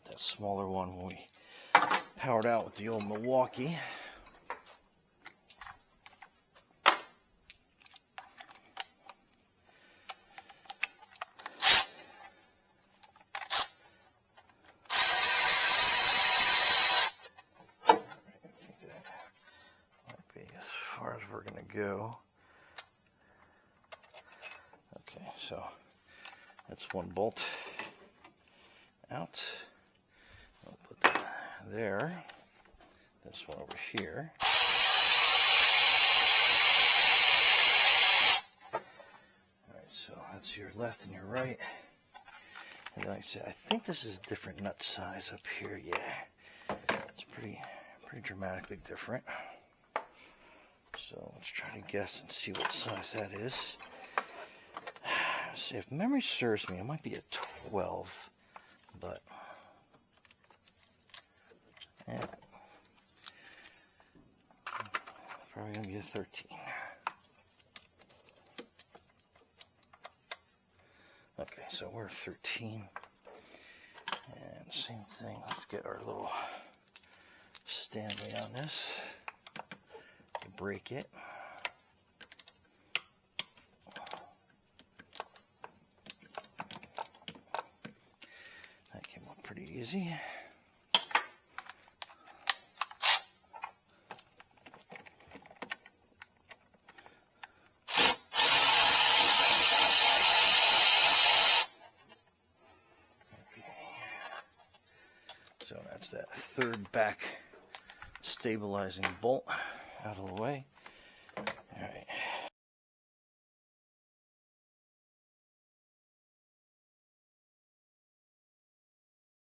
put that smaller one when we powered out with the old Milwaukee. As far as we're going to go. Okay, so that's one bolt out. I'll put that there. This one over here. Alright, so that's your left and your right. And like I said, I think this is a different nut size up here. Yeah, it's pretty dramatically different. So let's try to guess and see what size that is. Let's see, if memory serves me, it might be a 12, but yeah, probably gonna be a 13. Okay, so we're 13, and same thing. Let's get our little Stanley on this. Break it. That came up pretty easy. Okay. So that's that third back stabilizing bolt out of the way.